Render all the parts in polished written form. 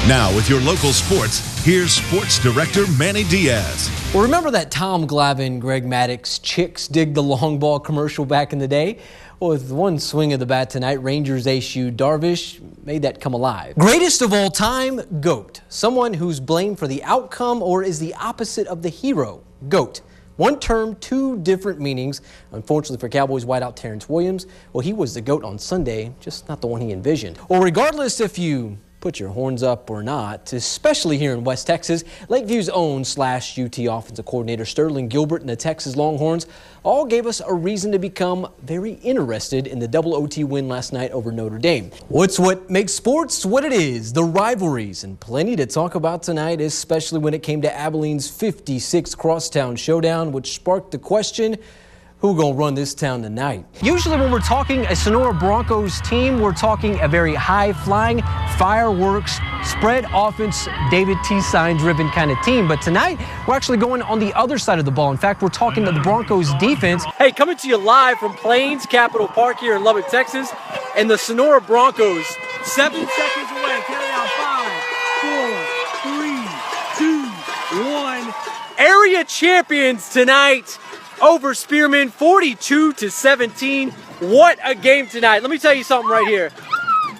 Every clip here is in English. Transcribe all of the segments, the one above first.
Now with your local sports, here's Sports Director Manny Diaz. Well, remember that Tom Glavine, Greg Maddox, Chicks Dig the Long Ball commercial back in the day? Well, with one swing of the bat tonight, Rangers ace Yu Darvish made that come alive. Greatest of all time, GOAT. Someone who's blamed for the outcome or is the opposite of the hero. GOAT. One term, two different meanings. Unfortunately for Cowboys wideout Terrence Williams, well, he was the GOAT on Sunday, just not the one he envisioned. Well, regardless if you put your horns up or not, especially here in West Texas, Lakeview's own /UT offensive coordinator Sterling Gilbert and the Texas Longhorns all gave us a reason to become very interested in the double OT win last night over Notre Dame. What's what makes sports what it is, the rivalries, and plenty to talk about tonight, especially when it came to Abilene's 56 crosstown showdown, which sparked the question, who gonna run this town tonight? Usually when we're talking a Sonora Broncos team, we're talking a very high-flying, fireworks, spread offense, David T. Sign-driven kind of team. But tonight, we're actually going on the other side of the ball. In fact, we're talking to the Broncos defense. Hey, coming to you live from Plains Capital Park here in Lubbock, Texas, and the Sonora Broncos, 7 seconds away. Carry out 5, 4, 3, 2, 1. Area champions tonight over Spearman, 42-17. What a game tonight. Let me tell you something right here.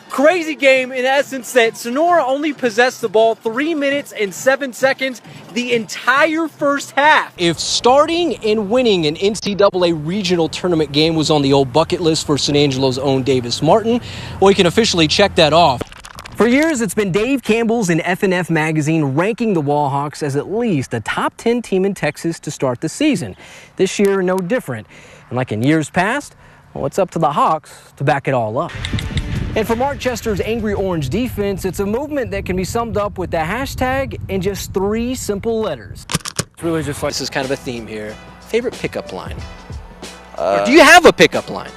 Crazy game in essence that Sonora only possessed the ball 3 minutes and 7 seconds the entire first half. If starting and winning an NCAA regional tournament game was on the old bucket list for San Angelo's own Davis Martin, well, you can officially check that off. For years, it's been Dave Campbell's in F&F magazine ranking the Wallhawks as at least a top 10 team in Texas to start the season. This year, no different. And like in years past, well, it's up to the Hawks to back it all up. And for Mark Chester's Angry Orange defense, it's a movement that can be summed up with the hashtag in just 3 simple letters. It's really just like, this is kind of a theme here. Favorite pickup line? Or do you have a pickup line?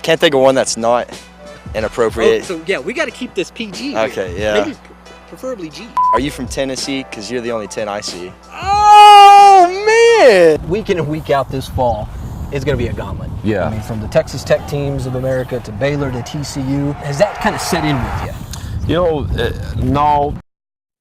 Can't think of one that's not inappropriate. Oh, so yeah, we got to keep this PG here. Okay, yeah. Maybe preferably G. Are you from Tennessee? Because you're the only 10 I see. Oh, man! Week in and week out this fall, it's going to be a gauntlet. Yeah. I mean, from the Texas Tech teams of America to Baylor to TCU. Has that kind of set in with you? You know, no.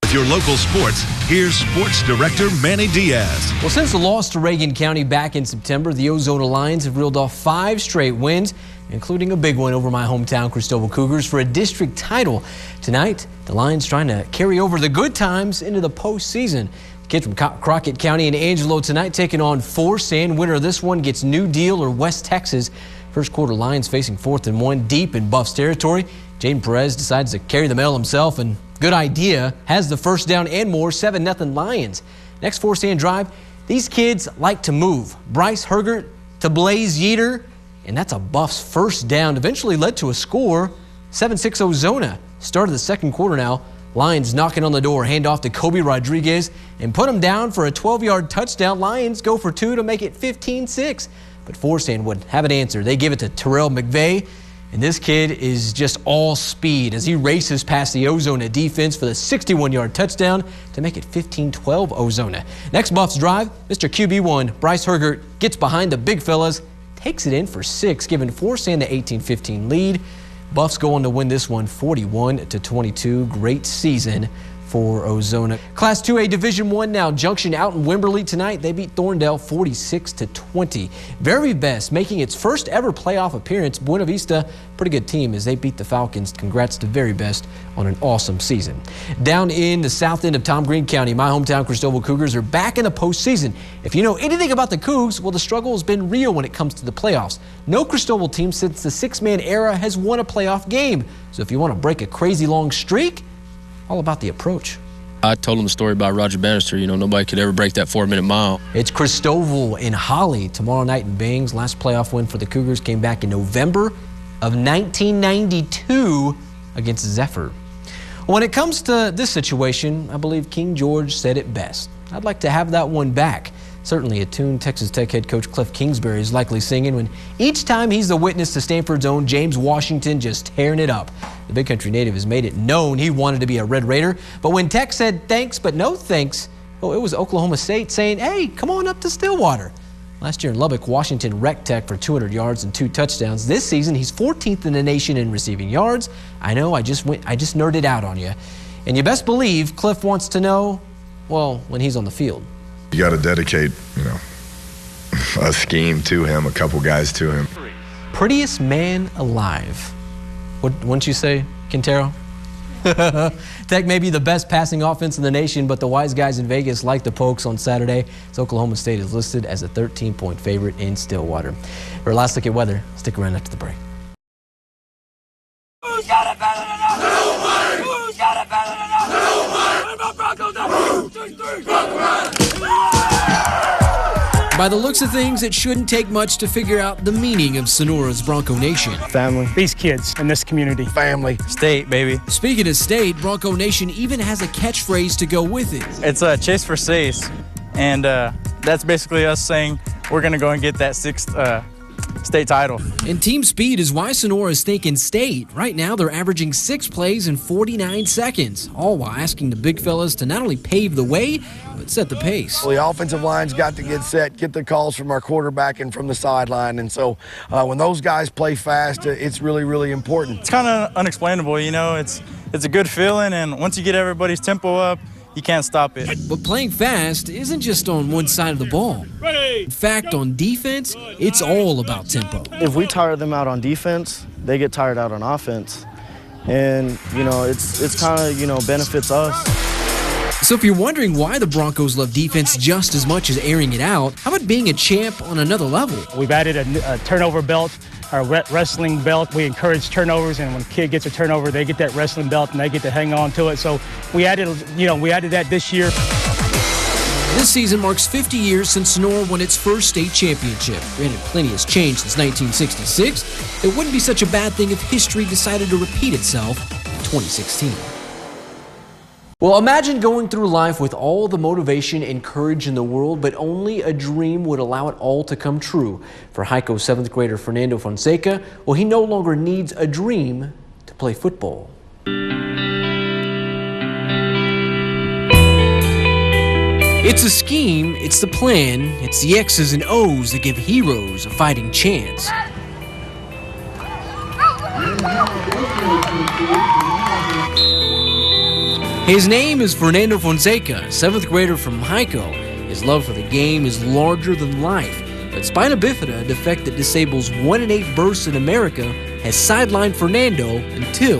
With your local sports, here's Sports Director Manny Diaz. Well, since the loss to Reagan County back in September, the Ozona Lions have reeled off 5 straight wins, including a big one over my hometown Cristobal Cougars for a district title. Tonight, the Lions trying to carry over the good times into the postseason. Kids from Crockett County and Angelo tonight taking on Force, and winner of this one gets New Deal or West Texas. First quarter Lions facing 4th and 1 deep in Buffs territory. Jaden Perez decides to carry the mail himself, and good idea, has the first down and more, 7-0 Lions. Next Force and drive, these kids like to move. Bryce Hergert to Blaze Yeater, and that's a Buffs first down. Eventually led to a score, 7-6 Ozona. Start of the second quarter now. Lions knocking on the door, hand off to Kobe Rodriguez and put him down for a 12-yard touchdown. Lions go for 2 to make it 15-6. But Forstand would have an answer. They give it to Terrell McVeigh, and this kid is just all speed as he races past the Ozona defense for the 61-yard touchdown to make it 15-12 Ozona. Next Buffs drive, Mr. QB1, Bryce Hergert, gets behind the big fellas, takes it in for 6, giving Forstand the 18-15 lead. Buffs go on to win this one 41-22. Great season for Ozona. Class 2A Division I now. Junction out in Wimberley tonight. They beat Thorndale 46-20. Very Best making its first ever playoff appearance. Buena Vista, pretty good team as they beat the Falcons. Congrats to Very Best on an awesome season. Down in the south end of Tom Green County, my hometown Cristobal Cougars are back in the postseason. If you know anything about the Cougs, well, the struggle has been real when it comes to the playoffs. No Cristobal team since the 6-man era has won a playoff game. So if you want to break a crazy long streak, all about the approach. I told him the story about Roger Bannister. You know, nobody could ever break that 4-minute mile. It's Cristobal in Holly tomorrow night in Bings. Last playoff win for the Cougars came back in November of 1992 against Zephyr. When it comes to this situation, I believe King George said it best. I'd like to have that one back. Certainly a tune Texas Tech head coach Cliff Kingsbury is likely singing when each time he's the witness to Stanford's own James Washington just tearing it up. The Big Country native has made it known he wanted to be a Red Raider, but when Tech said thanks but no thanks, well, it was Oklahoma State saying, hey, come on up to Stillwater. Last year in Lubbock, Washington wrecked Tech for 200 yards and 2 touchdowns. This season, he's 14th in the nation in receiving yards. I know, I just nerded out on you. And you best believe Cliff wants to know, well, when he's on the field. You got to dedicate, a scheme to him, a couple guys to him. Prettiest man alive. Wouldn't you say, Quintero? Tech may be the best passing offense in the nation, but the wise guys in Vegas like the Pokes on Saturday. So Oklahoma State is listed as a 13-point favorite in Stillwater. For our last look at weather, stick around after the break. Who's got it better than us? Nobody! Who's got it better than us? Nobody! What about Broncos? 1, 2, 3, By the looks of things, it shouldn't take much to figure out the meaning of Sonora's Bronco Nation. Family. These kids in this community. Family. State, baby. Speaking of state, Bronco Nation even has a catchphrase to go with it. It's a chase for saves, and that's basically us saying we're going to go and get that 6th state title. And team speed is why Sonora is thinking state. Right now, they're averaging 6 plays in 49 seconds, all while asking the big fellas to not only pave the way, but set the pace. Well, the offensive line's got to get set, get the calls from our quarterback and from the sideline. And so when those guys play fast, it's really, really important. It's kind of unexplainable, it's a good feeling, and once you get everybody's tempo up, you can't stop it. But playing fast isn't just on one side of the ball. In fact, on defense, it's all about tempo. If we tire them out on defense, they get tired out on offense. And, it's kind of, benefits us. So if you're wondering why the Broncos love defense just as much as airing it out, how about being a champ on another level? We've added a turnover belt, our wrestling belt. We encourage turnovers, and when a kid gets a turnover, they get that wrestling belt and they get to hang on to it. So we added that this year. This season marks 50 years since Sonora won its first state championship. Granted, plenty has changed since 1966. It wouldn't be such a bad thing if history decided to repeat itself in 2016. Well, imagine going through life with all the motivation and courage in the world, but only a dream would allow it all to come true. For Hico 7th grader Fernando Fonseca, well, he no longer needs a dream to play football. It's a scheme, it's the plan, it's the X's and O's that give heroes a fighting chance. His name is Fernando Fonseca, 7th grader from Hico. His love for the game is larger than life. But spina bifida, a defect that disables 1 in 8 births in America, has sidelined Fernando until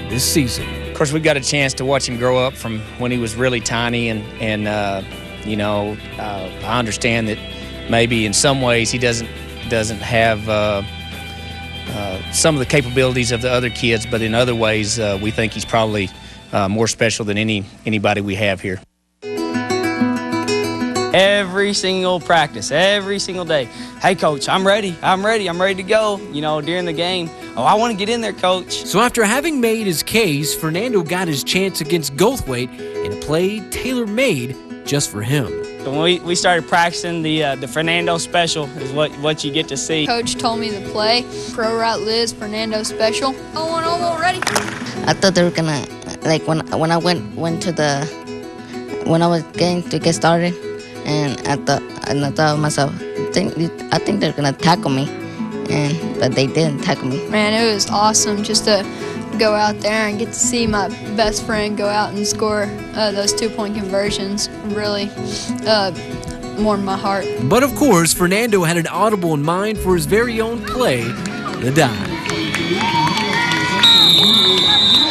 this season. Of course, we got a chance to watch him grow up from when he was really tiny, and I understand that maybe in some ways he doesn't have some of the capabilities of the other kids, but in other ways we think he's probably more special than anybody we have here. Every single practice, every single day. Hey, coach, I'm ready to go, during the game. Oh, I want to get in there, coach. So after having made his case, Fernando got his chance against Goldthwaite in a play tailor-made just for him. So when we started practicing, the Fernando special is what you get to see. Coach told me to play Pro Route Liz Fernando special. Oh, ready. I thought they were gonna, when I went to when I was getting to get started, and I thought to myself, I think they're gonna tackle me, but they didn't tackle me. Man, it was awesome just to go out there and get to see my best friend go out and score those 2-point conversions. Really warmed my heart. But of course, Fernando had an audible in mind for his very own play, the dive.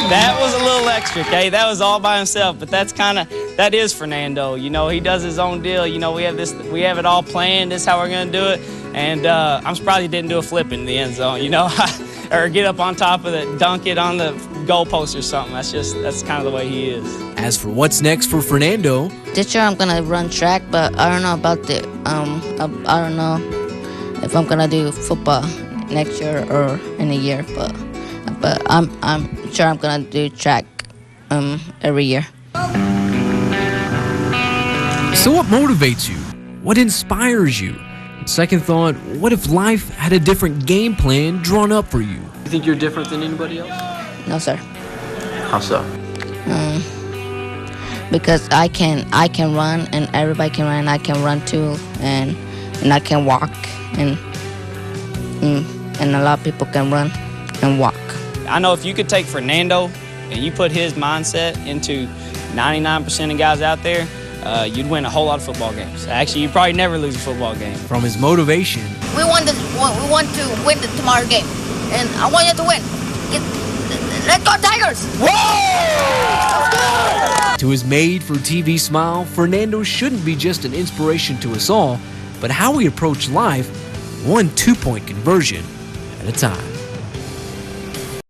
That was a little extra, okay? That was all by himself, but that is Fernando. He does his own deal. We have it all planned. This is how we're gonna do it. And I'm surprised he didn't do a flip in the end zone, or get up on top of it, dunk it on the goalpost or something. That's kind of the way he is. As for what's next for Fernando, this year I'm gonna run track, but I don't know about I don't know if I'm gonna do football next year or in a year, but I'm sure I'm gonna do track every year. So what motivates you? What inspires you? Second thought, what if life had a different game plan drawn up for you? You think you're different than anybody else? No, sir. How so? Because I can run, and everybody can run. I can run too, and I can walk, and a lot of people can run and walk. I know if you could take Fernando and you put his mindset into 99% of guys out there, you'd win a whole lot of football games. Actually, you probably never lose a football game. From his motivation, We want to win the tomorrow game, and I want you to win. Let's go Tigers! to his made-for-TV smile, Fernando shouldn't be just an inspiration to us all, but how we approach life, one 2-point conversion at a time.